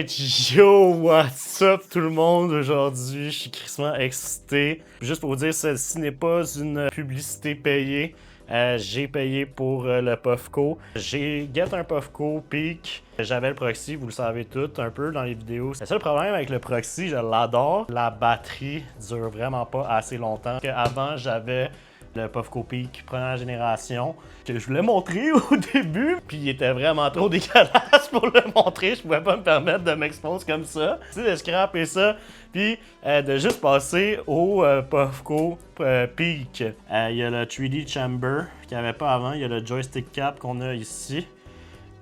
Yo, what's up tout le monde? Aujourd'hui, je suis crissement excité. Juste pour vous dire, celle-ci n'est pas une publicité payée. J'ai payé pour le Puffco. J'ai get un Puffco Peak. J'avais le proxy, vous le savez tout un peu dans les vidéos. Le seul problème avec le proxy, je l'adore. La batterie dure vraiment pas assez longtemps. Avant, j'avais le Puffco Peak première génération que je voulais montrer au début, puis il était vraiment trop dégueulasse pour le montrer. Je pouvais pas me permettre de m'exposer comme ça. Tu sais, de scraper ça, puis de juste passer au Puffco Peak. Il y a le 3D Chamber qu'il n'y avait pas avant. Il y a le joystick cap qu'on a ici.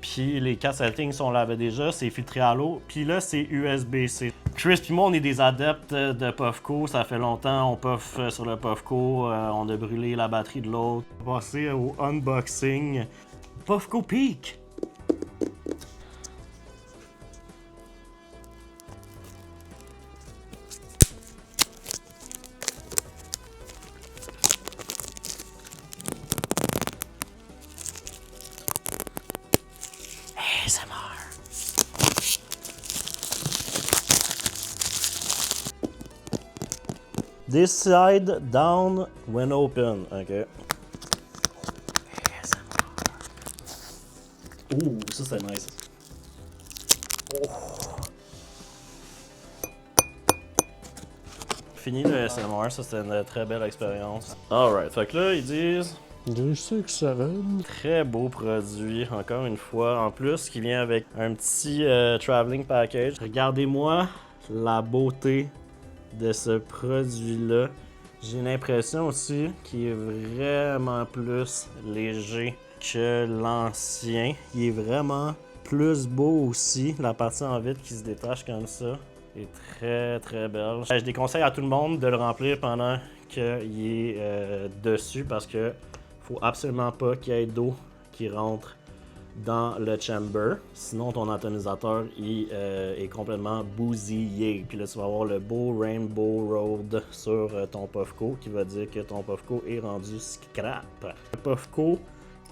Puis les 4 settings sont là déjà, c'est filtré à l'eau. Puis là, c'est USB-C. Chris puis moi, on est des adeptes de Puffco. Ça fait longtemps, on puff sur le Puffco. On a brûlé la batterie de l'autre. On va passer au unboxing. Puffco Peak! ASMR. This side down when open. Ok. ASMR. Ouh, ça c'est nice. Oh. Fini le ASMR, ça c'était une très belle expérience. Alright, fait que là ils disent 267. Très beau produit, encore une fois. En plus, qui vient avec un petit traveling package. Regardez-moi la beauté de ce produit-là. J'ai l'impression aussi qu'il est vraiment plus léger que l'ancien. Il est vraiment plus beau aussi. La partie en vitre qui se détache comme ça est très très belle. Je déconseille à tout le monde de le remplir pendant qu'il est dessus parce que faut absolument pas qu'il y ait d'eau qui rentre dans le chamber, sinon ton atomisateur il, est complètement bousillé. Puis là tu vas avoir le beau Rainbow Road sur ton Puffco qui va dire que ton Puffco est rendu scrap. Le Puffco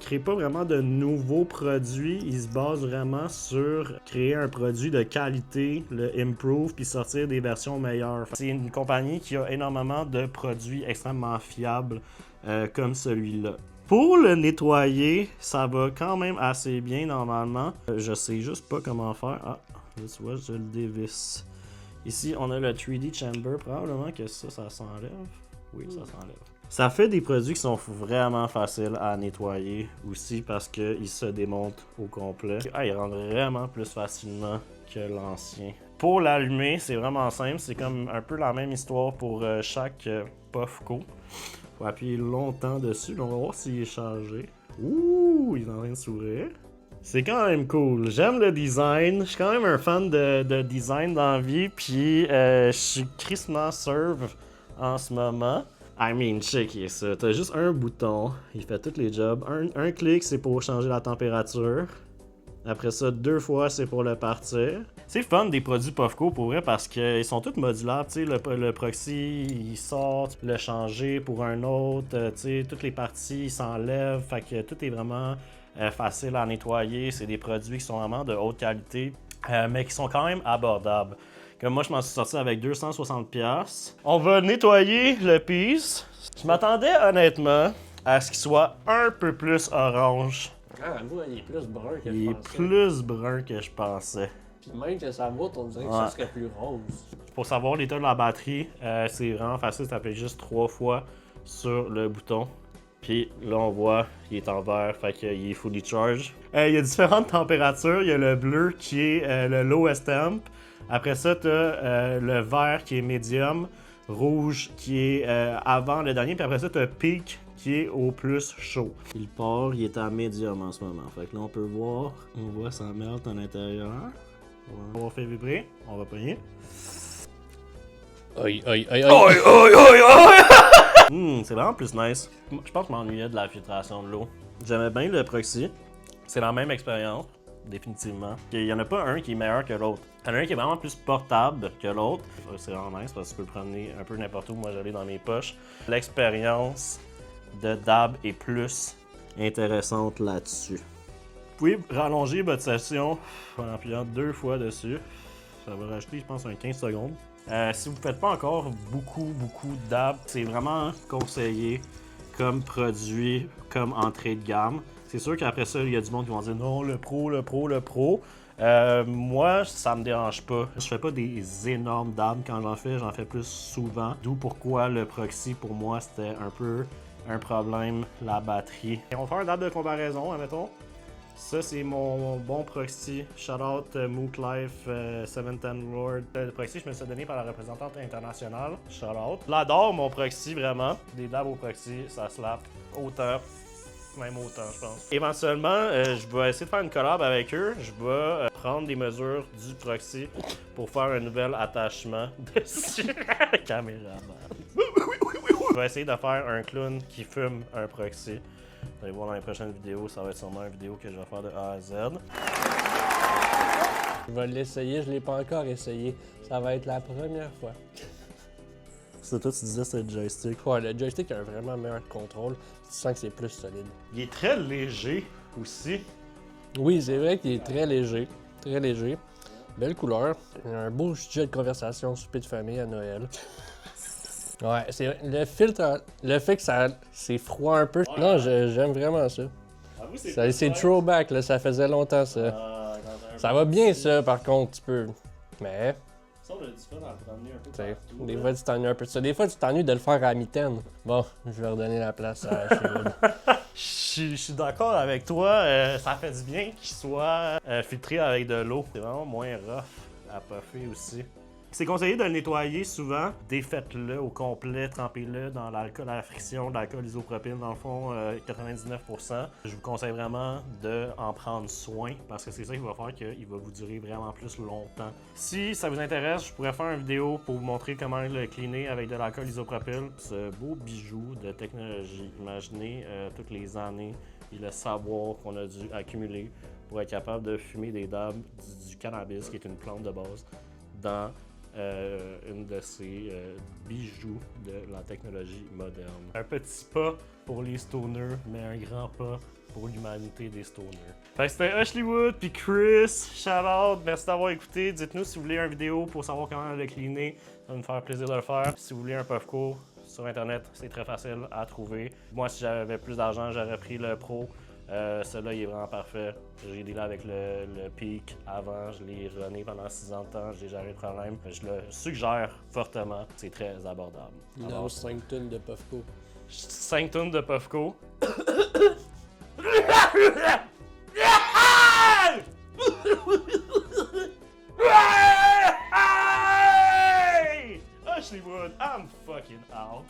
crée pas vraiment de nouveaux produits, il se base vraiment sur créer un produit de qualité, le improve, puis sortir des versions meilleures. C'est une compagnie qui a énormément de produits extrêmement fiables comme celui-là. Pour le nettoyer, ça va quand même assez bien normalement. Je sais juste pas comment faire. Ah, là tu vois, je le dévisse. Ici, on a le 3D Chamber. Probablement que ça s'enlève. Oui, ça s'enlève. Ça fait des produits qui sont vraiment faciles à nettoyer aussi parce qu'ils se démontent au complet. Ah, ils rentrent vraiment plus facilement que l'ancien. Pour l'allumer, c'est vraiment simple. C'est comme un peu la même histoire pour chaque Puffco. Faut appuyer longtemps dessus. On va voir s'il est chargé. Ouh, il est en train de s'ouvrir. C'est quand même cool. J'aime le design. Je suis quand même un fan de design dans la vie. Puis je suis crissement serve en ce moment. I mean, check ça. T'as juste un bouton. Il fait tous les jobs. Un clic, c'est pour changer la température. Après ça, 2 fois, c'est pour le partir. C'est fun des produits Puffco pour vrai parce qu'ils sont tous modulables. Tu sais, le proxy, il sort, tu peux le changer pour un autre. Tu sais, toutes les parties, ils s'enlèvent. Fait que tout est vraiment facile à nettoyer. C'est des produits qui sont vraiment de haute qualité, mais qui sont quand même abordables. Comme moi, je m'en suis sorti avec 260$. On va nettoyer le piece. Je m'attendais honnêtement à ce qu'il soit un peu plus orange. Ah, moi, il est plus brun que je pensais. Il est plus brun que je pensais. Puis même que ça vaut, on dirait que ça serait plus rose. Pour savoir l'état de la batterie, c'est vraiment facile. Ça fait juste 3 fois sur le bouton. Puis là, on voit qu'il est en vert, fait qu'il est fully charged. Il y a différentes températures. Il y a le bleu qui est le lowest temp. Après ça, tu as le vert qui est medium. Rouge qui est avant le dernier. Puis après ça, tu as peak qui est au plus chaud. Il part, il est à médium en ce moment. Fait que là, on peut voir, on voit ça melt à l'intérieur. On va faire vibrer, on va pogner. Aïe, aïe, aïe, aïe. Aïe, aïe, aïe, aïe! C'est vraiment plus nice. Je pense que je m'ennuyais de la filtration de l'eau. J'aimais bien le proxy. C'est la même expérience, définitivement. Il n'y en a pas un qui est meilleur que l'autre. Il y en a un qui est vraiment plus portable que l'autre. C'est vraiment nice parce que tu peux le promener un peu n'importe où. Moi, j'allais dans mes poches. L'expérience de dab est plus intéressante là-dessus. Vous pouvez rallonger votre session en appuyant 2 fois dessus. Ça va rajouter, je pense, un 15 secondes. Si vous ne faites pas encore beaucoup de dabs, c'est vraiment conseillé comme produit, comme entrée de gamme. C'est sûr qu'après ça, il y a du monde qui vont dire non, le pro. Moi, ça me dérange pas. Je fais pas des énormes dabs quand j'en fais plus souvent. D'où pourquoi le proxy, pour moi, c'était un peu un problème, la batterie. Et on va faire un dab de comparaison, admettons. Ça, c'est mon bon proxy. Shout out Mook Life 710 Lord. Le proxy, je me suis donné par la représentante internationale. Shout out. J'adore mon proxy, vraiment. Des dabs au proxy, ça slap autant. Même autant, je pense. Éventuellement, je vais essayer de faire une collab avec eux. Je vais prendre des mesures du proxy pour faire un nouvel attachement dessus. Caméraman. Je vais essayer de faire un clown qui fume un proxy. Vous allez voir dans les prochaines vidéos, ça va être sûrement une vidéo que je vais faire de A à Z. Je vais l'essayer, je l'ai pas encore essayé. Ça va être la première fois. C'est toi, tu disais c'est le joystick. Ouais, le joystick a un vraiment meilleur contrôle. Tu sens que c'est plus solide. Il est très léger aussi. Oui, c'est vrai qu'il est très léger. Très léger. Belle couleur. Un beau sujet de conversation souper de famille à Noël. Ouais, c'est le filtre, le fait que c'est froid un peu. Ouais. Non, j'aime vraiment ça. C'est throwback, là, ça faisait longtemps ça. Ça va bien ça, par contre, tu peux. Mais. Ça, on a du fun à t'emmener un peu partout. Des fois, tu t'ennuies un peu de ça. Des fois, tu t'ennuies de le faire à mitaine. Bon, je vais redonner la place à Sherwood. Je suis d'accord avec toi. Ça fait du bien qu'il soit filtré avec de l'eau. C'est vraiment moins rough à puffer aussi. C'est conseillé de le nettoyer souvent. Défaites-le au complet, trempez-le dans l'alcool à la friction, de l'alcool isopropyl, dans le fond, 99%. Je vous conseille vraiment d'en prendre soin parce que c'est ça qui va faire qu'il va vous durer vraiment plus longtemps. Si ça vous intéresse, je pourrais faire une vidéo pour vous montrer comment le cleaner avec de l'alcool isopropyl. Ce beau bijou de technologie. Imaginez toutes les années et le savoir qu'on a dû accumuler pour être capable de fumer des dabs du cannabis, qui est une plante de base, dans une de ces bijoux de la technologie moderne. Un petit pas pour les stoners, mais un grand pas pour l'humanité des stoners. Fait que c'était Ashleywood puis Chris, shout out, merci d'avoir écouté. Dites-nous si vous voulez une vidéo pour savoir comment le cleaner, ça va me faire plaisir de le faire. Si vous voulez un Puffco sur internet, c'est très facile à trouver. Moi, si j'avais plus d'argent, j'aurais pris le Pro. Celui-là, il est vraiment parfait. J'ai dealé avec le Peak avant, je l'ai runné pendant 6 ans de temps, j'ai jamais eu de problème. Je le suggère fortement, c'est très abordable. Il lance 5 tonnes de Puffco. 5 tonnes de Puffco. Ashleywood, I'm fucking out.